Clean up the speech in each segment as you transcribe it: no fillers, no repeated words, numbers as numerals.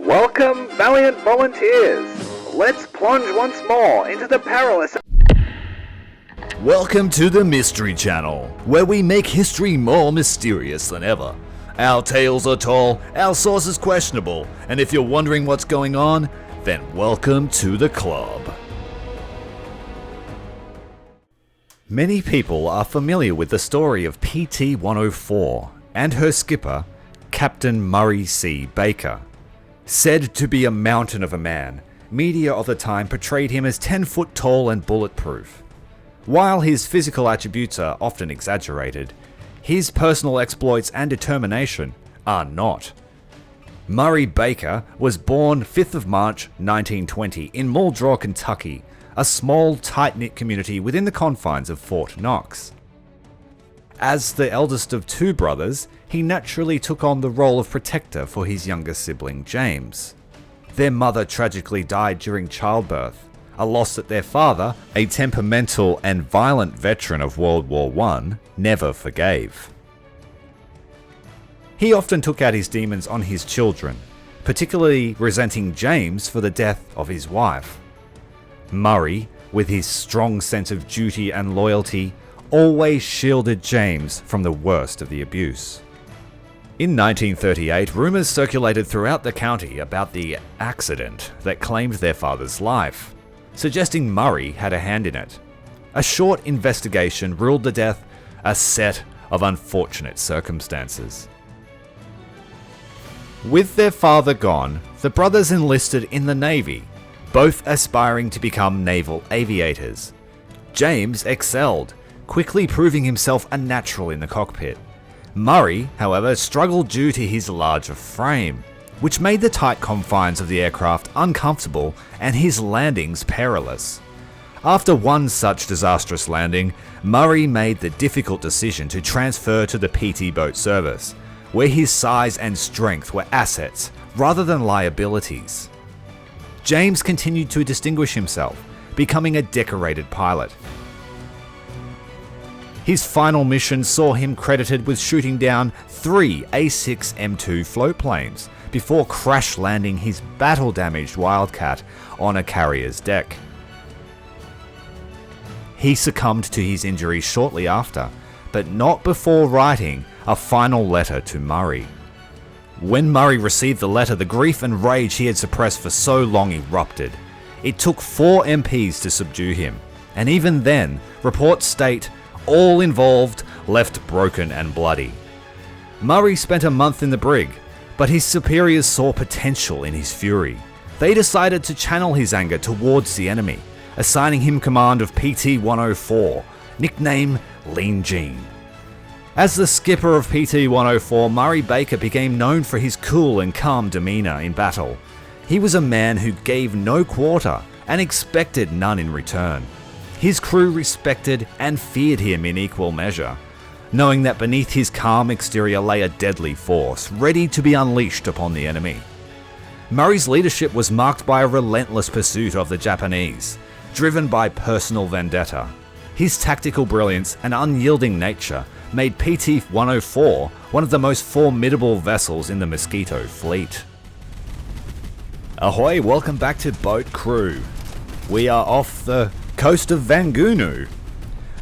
Welcome, valiant volunteers! Let's plunge once more into the perilous... Welcome to the Mystery Channel, where we make history more mysterious than ever. Our tales are tall, our sources questionable, and if you're wondering what's going on, then welcome to the club. Many people are familiar with the story of PT-104 and her skipper, Captain Murray C. Baker. Said to be a mountain of a man, media of the time portrayed him as 10 foot tall and bulletproof. While his physical attributes are often exaggerated, his personal exploits and determination are not. Murray Baker was born 5th of March 1920 in Muldrow, Kentucky, a small, tight-knit community within the confines of Fort Knox. As the eldest of two brothers, he naturally took on the role of protector for his younger sibling James. Their mother tragically died during childbirth, a loss that their father, a temperamental and violent veteran of World War I, never forgave. He often took out his demons on his children, particularly resenting James for the death of his wife. Murray, with his strong sense of duty and loyalty, always shielded James from the worst of the abuse. In 1938, rumours circulated throughout the county about the accident that claimed their father's life, suggesting Murray had a hand in it. A short investigation ruled the death a set of unfortunate circumstances. With their father gone, the brothers enlisted in the Navy, both aspiring to become naval aviators. James excelled, quickly proving himself a natural in the cockpit. Murray, however, struggled due to his larger frame, which made the tight confines of the aircraft uncomfortable and his landings perilous. After one such disastrous landing, Murray made the difficult decision to transfer to the PT boat service, where his size and strength were assets rather than liabilities. James continued to distinguish himself, becoming a decorated pilot. His final mission saw him credited with shooting down 3 A-6 M2 float planes before crash landing his battle-damaged Wildcat on a carrier's deck. He succumbed to his injuries shortly after, but not before writing a final letter to Murray. When Murray received the letter, the grief and rage he had suppressed for so long erupted. It took 4 MPs to subdue him, and even then, reports state all involved left broken and bloody. Murray spent a month in the brig, but his superiors saw potential in his fury. They decided to channel his anger towards the enemy, assigning him command of PT-104, nicknamed Lean Jean. As the skipper of PT-104, Murray Baker became known for his cool and calm demeanour in battle. He was a man who gave no quarter and expected none in return. His crew respected and feared him in equal measure, knowing that beneath his calm exterior lay a deadly force, ready to be unleashed upon the enemy. Murray's leadership was marked by a relentless pursuit of the Japanese, driven by personal vendetta. His tactical brilliance and unyielding nature made PT-104 one of the most formidable vessels in the Mosquito fleet. Ahoy, welcome back to Boat Crew. We are off the coast of Vangunu.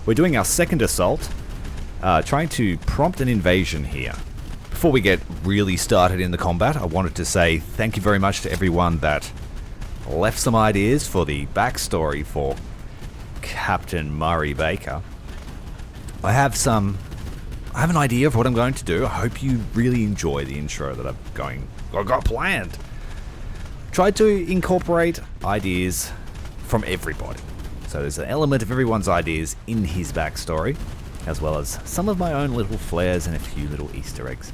We're doing our second assault, trying to prompt an invasion here. Before we get really started in the combat, I wanted to say thank you very much to everyone that left some ideas for the backstory for Captain Murray Baker. I have an idea of what I'm going to do. I hope you really enjoy the intro that I've got planned. Tried to incorporate ideas from everybody. So there's an element of everyone's ideas in his backstory, as well as some of my own little flares and a few little Easter eggs.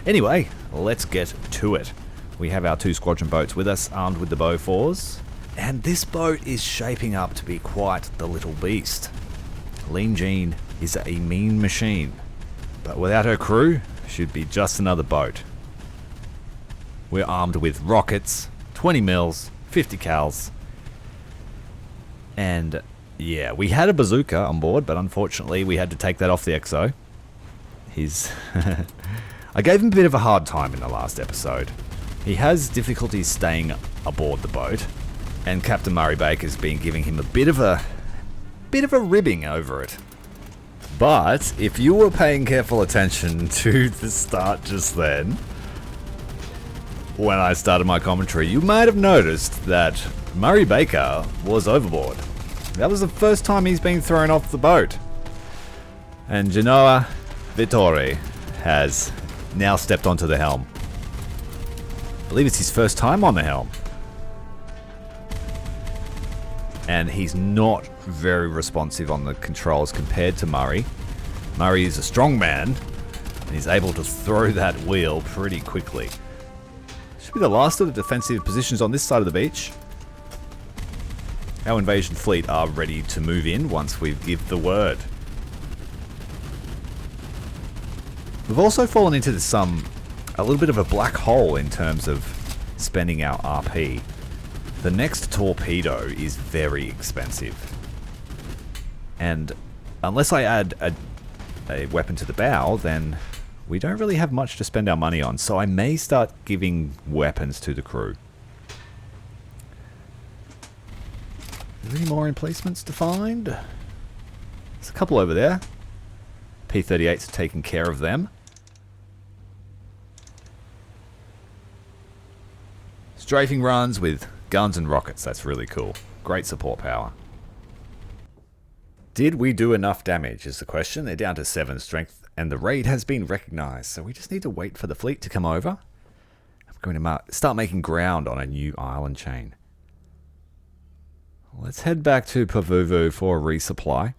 Anyway, let's get to it. We have our 2 squadron boats with us, armed with the Beauforts, and this boat is shaping up to be quite the little beast. Lean Jean is a mean machine, but without her crew, she'd be just another boat. We're armed with rockets, 20 mils, 50 cals, and yeah, we had a bazooka on board, but unfortunately we had to take that off the XO. I gave him a bit of a hard time in the last episode. He has difficulties staying aboard the boat, and Captain Murray Baker's been giving him a bit of a ribbing over it. But if you were paying careful attention to the start just then, when I started my commentary, you might have noticed that Murray Baker was overboard. That was the first time he's been thrown off the boat. And Genoa Vittori has now stepped onto the helm. I believe it's his first time on the helm. And he's not very responsive on the controls compared to Murray. Murray is a strong man, and he's able to throw that wheel pretty quickly. Should be the last of the defensive positions on this side of the beach. Our invasion fleet are ready to move in once we give the word. We've also fallen into a little bit of a black hole in terms of spending our RP. The next torpedo is very expensive. And unless I add a weapon to the bow, then we don't really have much to spend our money on. So I may start giving weapons to the crew. Are there any more emplacements to find? There's a couple over there. P-38s are taking care of them. Strafing runs with guns and rockets. That's really cool. Great support power. Did we do enough damage is the question. They're down to 7 strength and the raid has been recognized. So we just need to wait for the fleet to come over. I'm going to start making ground on a new island chain. Let's head back to Pavuvu for a resupply.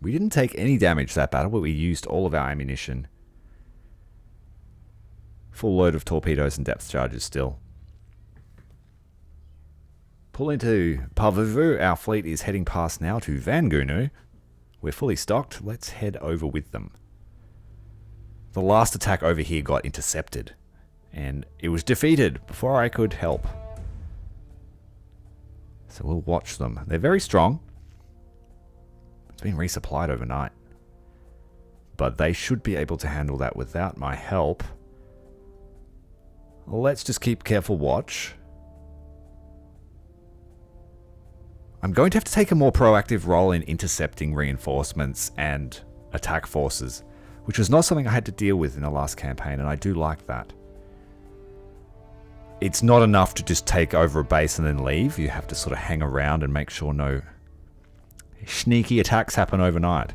We didn't take any damage that battle, but we used all of our ammunition. Full load of torpedoes and depth charges still. Pull into Pavuvu. Our fleet is heading past now to Vangunu. We're fully stocked. Let's head over with them. The last attack over here got intercepted, and it was defeated before I could help. So we'll watch them. They're very strong. It's been resupplied overnight. But they should be able to handle that without my help. Let's just keep careful watch. I'm going to have to take a more proactive role in intercepting reinforcements and attack forces, which was not something I had to deal with in the last campaign, and I do like that. It's not enough to just take over a base and then leave. You have to sort of hang around and make sure no sneaky attacks happen overnight.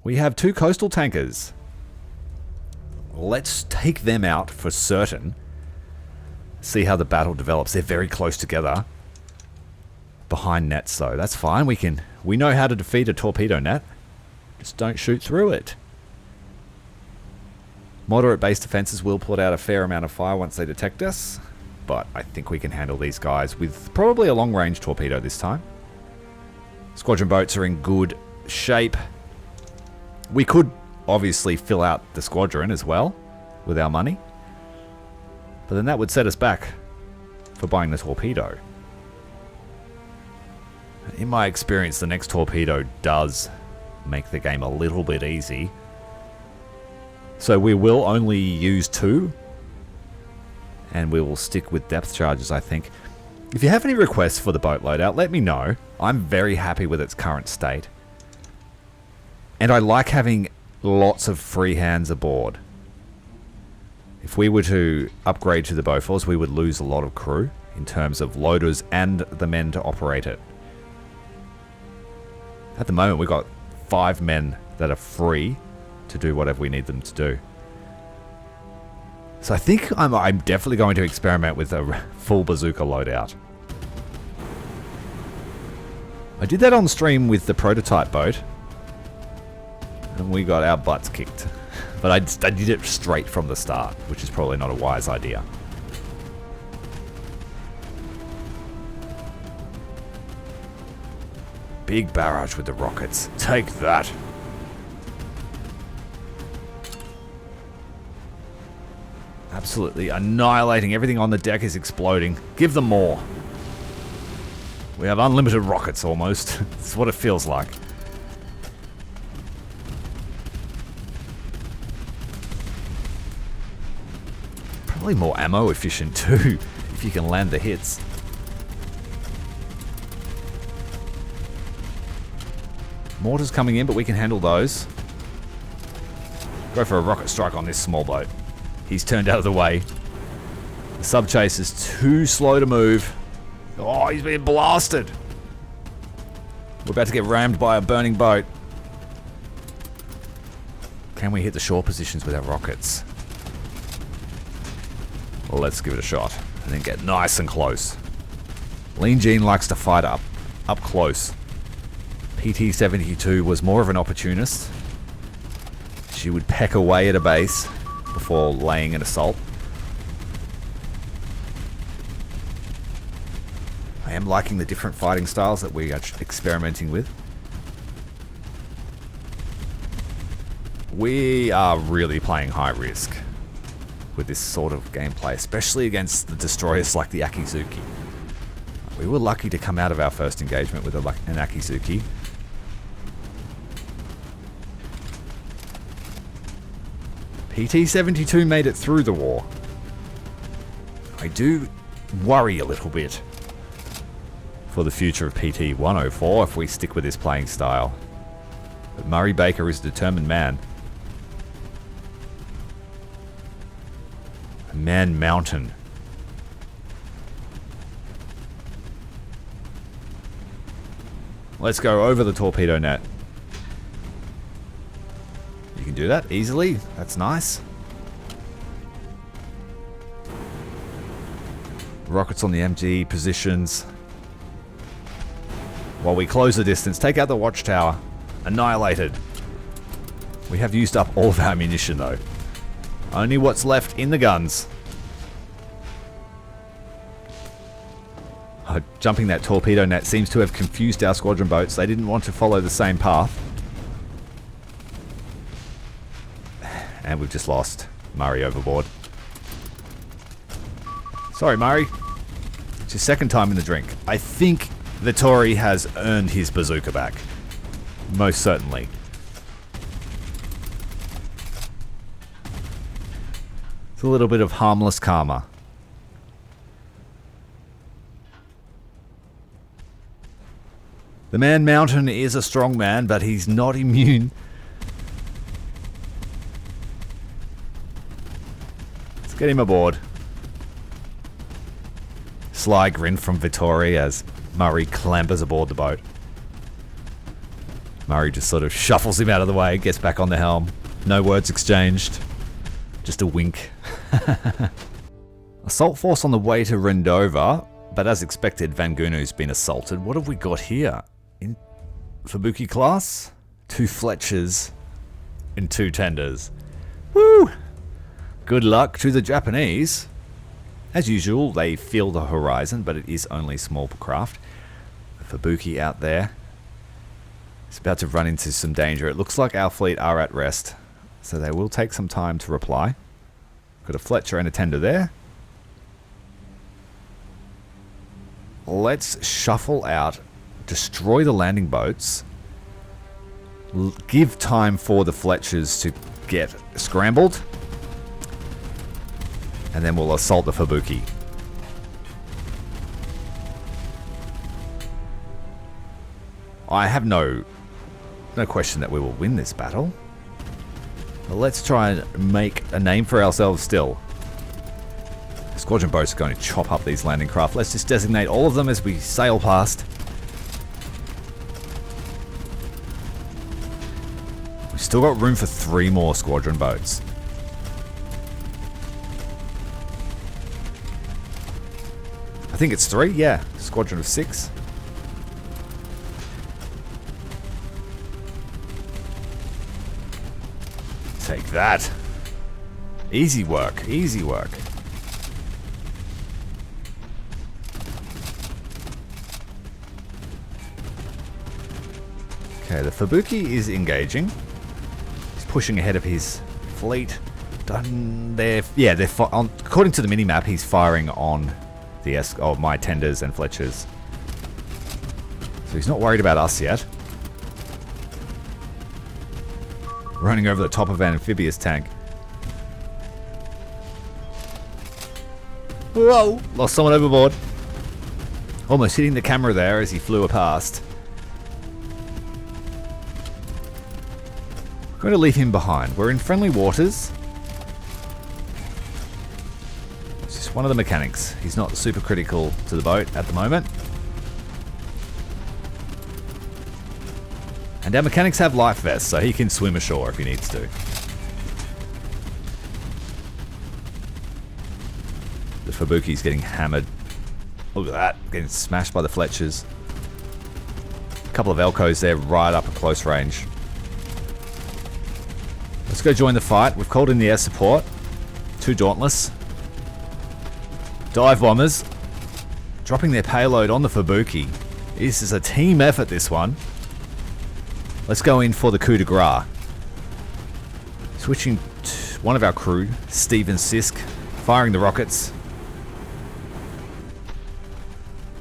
We have 2 coastal tankers. Let's take them out for certain. See how the battle develops. They're very close together. Behind nets though. That's fine. We know how to defeat a torpedo net. Just don't shoot through it. Moderate base defenses will put out a fair amount of fire once they detect us. But I think we can handle these guys with probably a long-range torpedo this time. Squadron boats are in good shape. We could obviously fill out the squadron as well with our money. But then that would set us back for buying the torpedo. In my experience, the next torpedo does make the game a little bit easy. So we will only use 2. And we will stick with depth charges, I think. If you have any requests for the boat loadout, let me know. I'm very happy with its current state. And I like having lots of free hands aboard. If we were to upgrade to the Bofors, we would lose a lot of crew in terms of loaders and the men to operate it. At the moment, we've got 5 men that are free to do whatever we need them to do. So I think I'm definitely going to experiment with a full bazooka loadout. I did that on stream with the prototype boat. And we got our butts kicked. But I did it straight from the start, which is probably not a wise idea. Big barrage with the rockets. Take that. Absolutely annihilating. Everything on the deck is exploding. Give them more. We have unlimited rockets almost. That's what it feels like. Probably more ammo efficient too, if you can land the hits. Mortars coming in, but we can handle those. Go for a rocket strike on this small boat. He's turned out of the way. The sub-chase is too slow to move. Oh, he's being blasted. We're about to get rammed by a burning boat. Can we hit the shore positions with our rockets? Well, let's give it a shot and then get nice and close. Lean Jean likes to fight up close. PT-72 was more of an opportunist. She would peck away at a base before laying an assault. I am liking the different fighting styles that we are experimenting with. We are really playing high risk with this sort of gameplay, especially against the destroyers like the Akizuki. We were lucky to come out of our first engagement with an Akizuki. PT-72 made it through the war. I do worry a little bit for the future of PT-104 if we stick with this playing style. But Murray Baker is a determined man. Man Mountain. Let's go over the torpedo net. You can do that easily. That's nice. Rockets on the MG positions. While we close the distance, take out the watchtower. Annihilated. We have used up all of our ammunition though. Only what's left in the guns. Jumping that torpedo net seems to have confused our squadron boats. They didn't want to follow the same path. And we've just lost Murray overboard. Sorry, Murray. It's your second time in the drink. I think Vittori has earned his bazooka back. Most certainly. It's a little bit of harmless karma. The Man Mountain is a strong man, but he's not immune. Let's get him aboard. Sly grin from Vittori as Murray clambers aboard the boat. Murray just sort of shuffles him out of the way, gets back on the helm. No words exchanged. Just a wink. Assault force on the way to Rendova, but as expected, Vangunu's been assaulted. What have we got here? In Fubuki class? 2 Fletchers and 2 Tenders. Woo! Good luck to the Japanese. As usual, they feel the horizon, but it is only small craft. Fubuki out there. It's about to run into some danger. It looks like our fleet are at rest, so they will take some time to reply. Got a Fletcher and a Tender there. Let's shuffle out, destroy the landing boats, give time for the Fletchers to get scrambled, and then we'll assault the Fubuki. I have no question that we will win this battle. But let's try and make a name for ourselves still. Squadron boats are going to chop up these landing craft. Let's just designate all of them as we sail past. We've still got room for 3 more squadron boats. I think it's 3, yeah. Squadron of 6. Take that. Easy work, easy work. Okay, the Fubuki is engaging. He's pushing ahead of his fleet. According to the minimap, he's firing on the my Tenders and Fletchers. So he's not worried about us yet. Running over the top of an amphibious tank. Whoa! Lost someone overboard. Almost hitting the camera there as he flew past. I'm going to leave him behind. We're in friendly waters. It's just one of the mechanics. He's not super critical to the boat at the moment. And our mechanics have life vests, so he can swim ashore if he needs to. The Fubuki's getting hammered. Look at that, getting smashed by the Fletchers. A couple of Elcos there right up at close range. Let's go join the fight. We've called in the air support. 2 Dauntless. Dive bombers. Dropping their payload on the Fubuki. This is a team effort, this one. Let's go in for the coup de grace. Switching to one of our crew, Steve and Sisk, firing the rockets.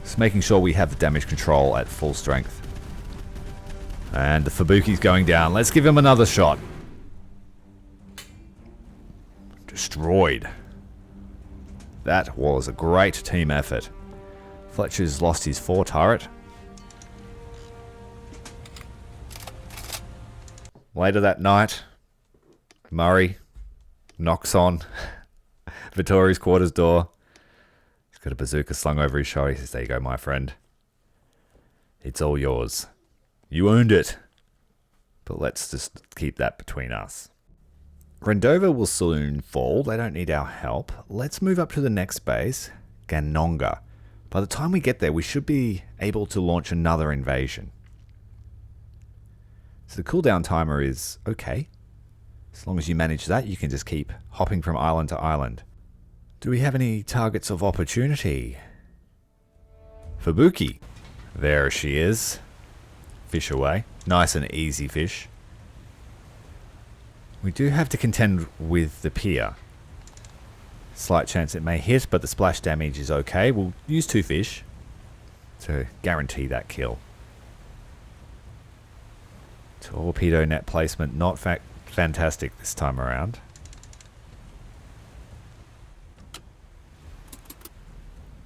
Just making sure we have the damage control at full strength. And the Fubuki's going down. Let's give him another shot. Destroyed. That was a great team effort. Fletcher's lost his 4 turret. Later that night, Murray knocks on Vittori's quarters door. He's got a bazooka slung over his shoulder. He says, "There you go, my friend. It's all yours. You earned it. But let's just keep that between us." Rendova will soon fall. They don't need our help. Let's move up to the next base, Ganonga. By the time we get there, we should be able to launch another invasion. So the cooldown timer is okay. As long as you manage that, you can just keep hopping from island to island. Do we have any targets of opportunity? Fubuki. There she is. Fish away. Nice and easy fish. We do have to contend with the pier. Slight chance it may hit, but the splash damage is okay. We'll use 2 fish to guarantee that kill. Torpedo net placement, not fantastic this time around.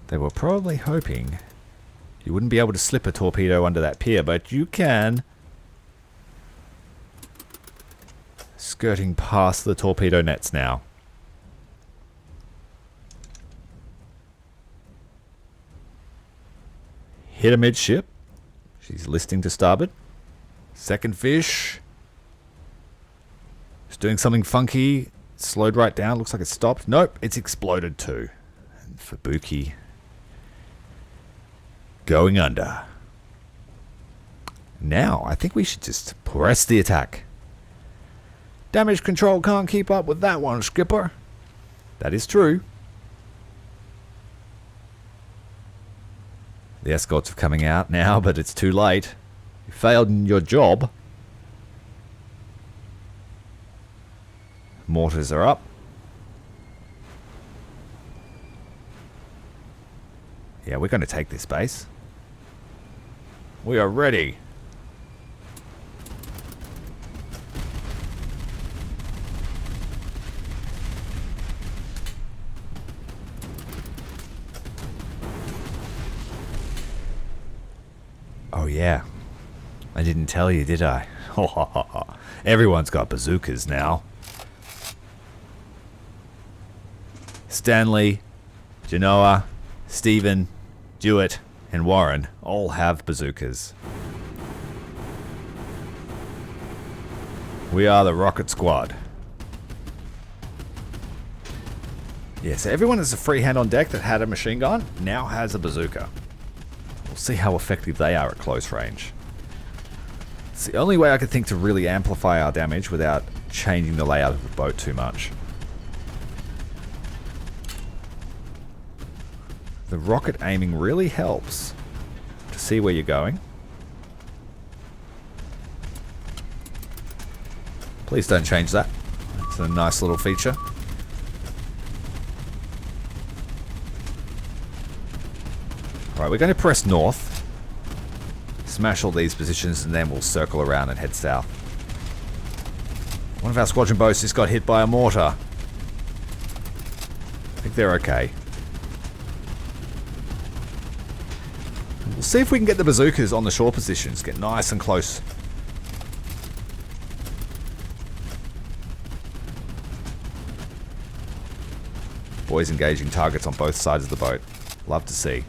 They were probably hoping you wouldn't be able to slip a torpedo under that pier, but you can. Skirting past the torpedo nets now. Hit amidship. She's listing to starboard. Second fish. It's doing something funky. Slowed right down. Looks like it stopped. Nope, it's exploded too. And Fubuki going under. Now, I think we should just press the attack. Damage control can't keep up with that one, Skipper. That is true. The escorts are coming out now, but it's too late. You failed in your job. Mortars are up. Yeah, we're going to take this base. We are ready. Oh yeah, I didn't tell you, did I? Everyone's got bazookas now. Stanley, Genoa, Stephen, Dewitt, and Warren all have bazookas. We are the Rocket Squad. Yeah, so everyone that's a free hand on deck that had a machine gun now has a bazooka. We'll see how effective they are at close range. It's the only way I could think to really amplify our damage without changing the layout of the boat too much. The rocket aiming really helps to see where you're going. Please don't change that. It's a nice little feature. Alright, we're going to press north, smash all these positions, and then we'll circle around and head south. One of our squadron boats just got hit by a mortar. I think they're okay. We'll see if we can get the bazookas on the shore positions. Get nice and close. Boys engaging targets on both sides of the boat. Love to see.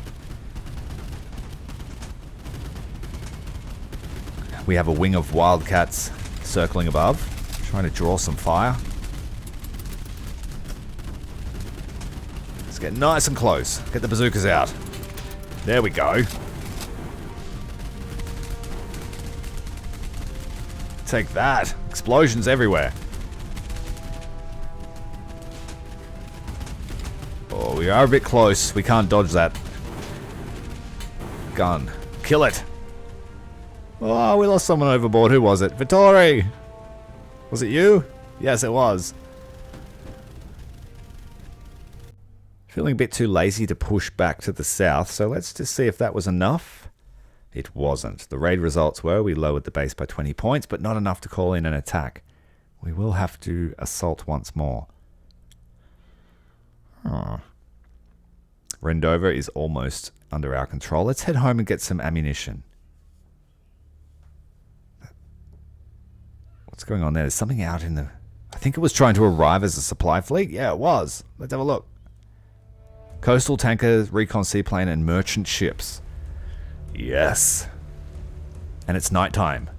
We have a wing of wildcats circling above, trying to draw some fire. Let's get nice and close. Get the bazookas out. There we go. Take that. Explosions everywhere. Oh, we are a bit close. We can't dodge that. Gun. Kill it. Oh, we lost someone overboard. Who was it? Vittori! Was it you? Yes, it was. Feeling a bit too lazy to push back to the south, so let's just see if that was enough. It wasn't. The raid results were we lowered the base by 20 points, but not enough to call in an attack. We will have to assault once more. Oh. Rendover is almost under our control. Let's head home and get some ammunition. What's going on there? There's something out in the... I think it was trying to arrive as a supply fleet. Yeah, it was. Let's have a look. Coastal tankers, recon seaplane, and merchant ships. Yes. And it's nighttime.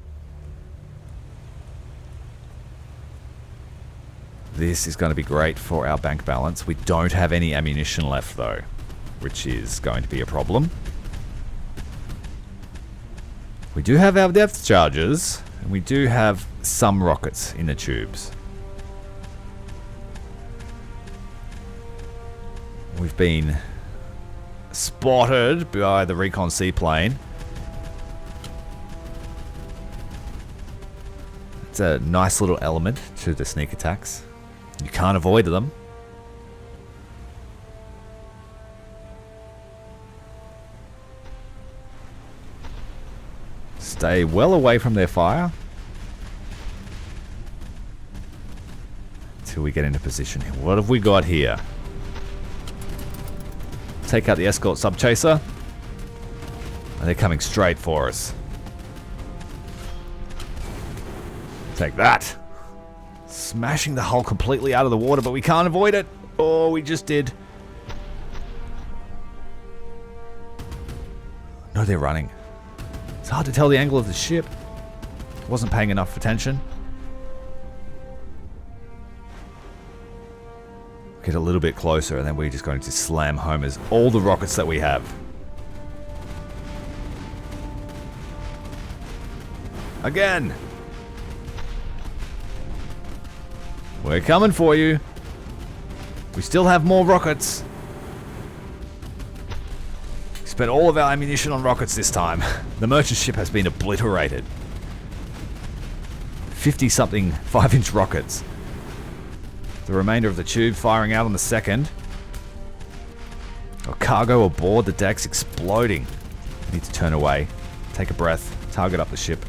This is going to be great for our bank balance. We don't have any ammunition left, though, which is going to be a problem. We do have our depth charges, and we do have some rockets in the tubes. We've been spotted by the recon seaplane. It's a nice little element to the sneak attacks. You can't avoid them. Stay well away from their fire until we get into position. What have we got here? Take out the escort subchaser. And they're coming straight for us. Take that. Smashing the hull completely out of the water, but we can't avoid it. Oh, we just did. No, they're running. It's hard to tell the angle of the ship. Wasn't paying enough attention. Get a little bit closer, and then we're just going to slam home as all the rockets that we have. Again. We're coming for you. We still have more rockets. We spent all of our ammunition on rockets this time. The merchant ship has been obliterated. 50-something 5-inch rockets. The remainder of the tube firing out on the second. Our cargo aboard the deck's exploding. Need to turn away. Take a breath. Target up the ship.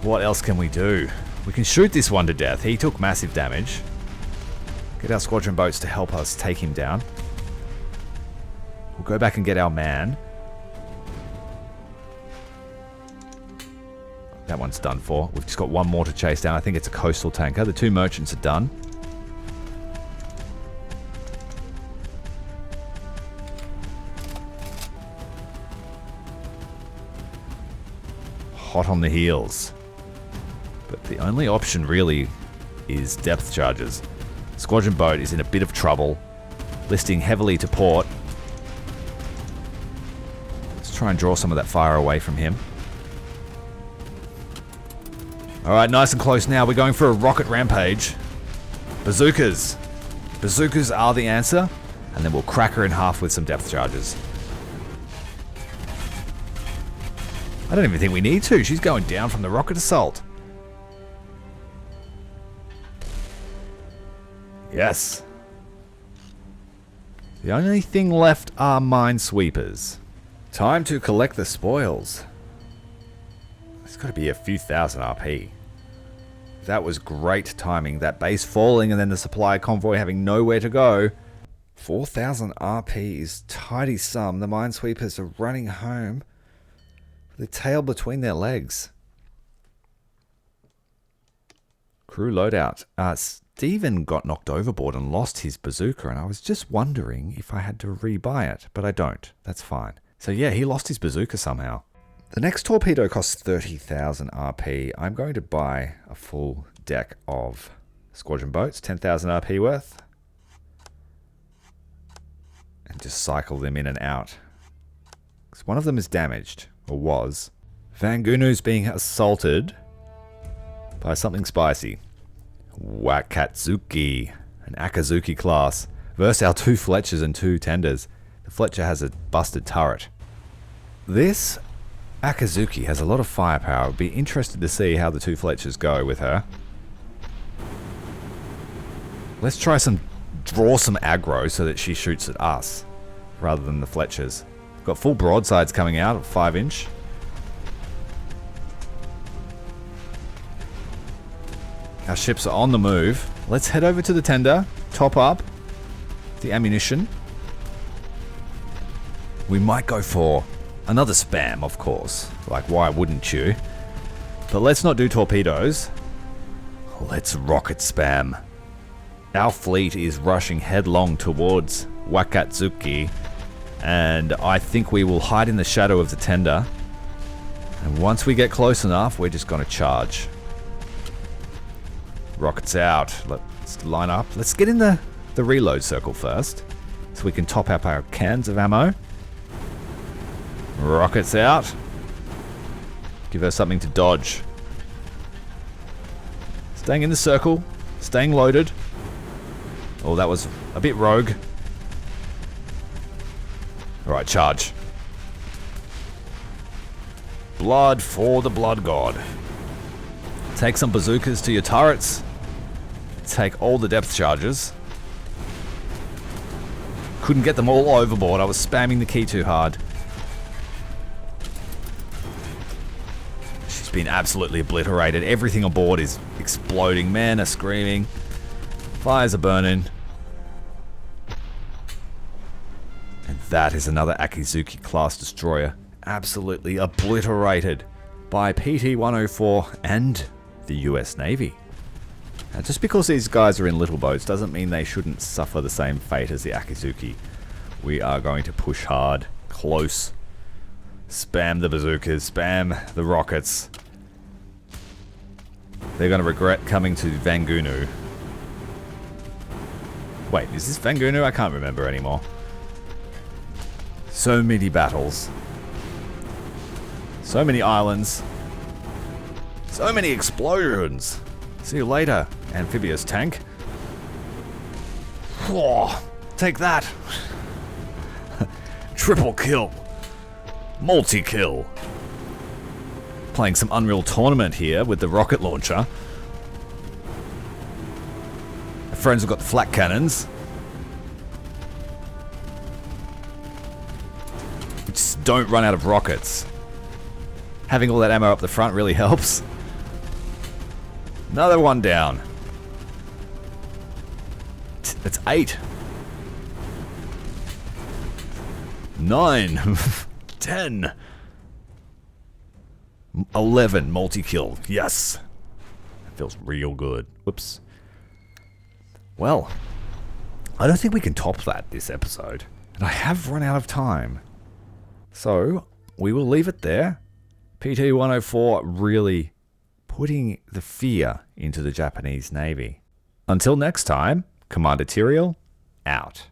What else can we do? We can shoot this one to death. He took massive damage. Get our squadron boats to help us take him down. We'll go back and get our man. That one's done for. We've just got one more to chase down. I think it's a coastal tanker. The two merchants are done. Hot on the heels. But the only option really is depth charges. Squadron boat is in a bit of trouble. Listing heavily to port. Let's try and draw some of that fire away from him. Alright, nice and close now. We're going for a rocket rampage. Bazookas. Bazookas are the answer. And then we'll crack her in half with some depth charges. I don't even think we need to. She's going down from the rocket assault. Yes. The only thing left are minesweepers. Time to collect the spoils. It's got to be a few thousand RP. That was great timing. That base falling and then the supply convoy having nowhere to go. 4,000 RP is tidy sum. The minesweepers are running home with the tail between their legs. Crew loadout. Steven got knocked overboard and lost his bazooka, and I was just wondering if I had to rebuy it, but I don't. That's fine. So yeah, he lost his bazooka somehow. The next torpedo costs 30,000 RP. I'm going to buy a full deck of squadron boats, 10,000 RP worth, and just cycle them in and out. Because one of them is damaged, or was. Vangunu's being assaulted by something spicy. Wakatsuki, an Akazuki class, versus our 2 Fletchers and 2 Tenders. The Fletcher has a busted turret. This Akazuki has a lot of firepower. I'd be interested to see how the 2 Fletchers go with her. Let's try draw some aggro so that she shoots at us rather than the Fletchers. Got full broadsides coming out at 5-inch. Our ships are on the move. Let's head over to the tender, top up the ammunition. We might go for another spam, of course. Like, why wouldn't you? But let's not do torpedoes. Let's rocket spam. Our fleet is rushing headlong towards Wakatsuki, and I think we will hide in the shadow of the tender. And once we get close enough, we're just going to charge. Rockets out. Let's line up. Let's get in the reload circle first, so we can top up our cans of ammo. Rockets out. Give her something to dodge. Staying in the circle. Staying loaded. Oh, that was a bit rogue. Alright, charge. Blood for the blood god. Take some bazookas to your turrets. Take all the depth charges. Couldn't get them all overboard. I was spamming the key too hard. She's been absolutely obliterated. Everything aboard is exploding. Men are screaming. Fires are burning. And that is another Akizuki class destroyer. Absolutely obliterated by PT-104 and the US Navy. Now, just because these guys are in little boats doesn't mean they shouldn't suffer the same fate as the Akizuki. We are going to push hard, close, spam the bazookas, spam the rockets. They're going to regret coming to Vangunu. Wait, is this Vangunu? I can't remember anymore. So many battles. So many islands. So many explosions. See you later, amphibious tank. Whoa, take that. Triple kill. Multi-kill. Playing some Unreal Tournament here with the rocket launcher. My friends have got the flak cannons. Just don't run out of rockets. Having all that ammo up the front really helps. Another one down. That's 8. 9. 10. 11 multi-kill. Yes. That feels real good. Whoops. Well, I don't think we can top that this episode. And I have run out of time. So, we will leave it there. PT-104 really putting the fear into the Japanese Navy. Until next time, Commander Tyrael, out.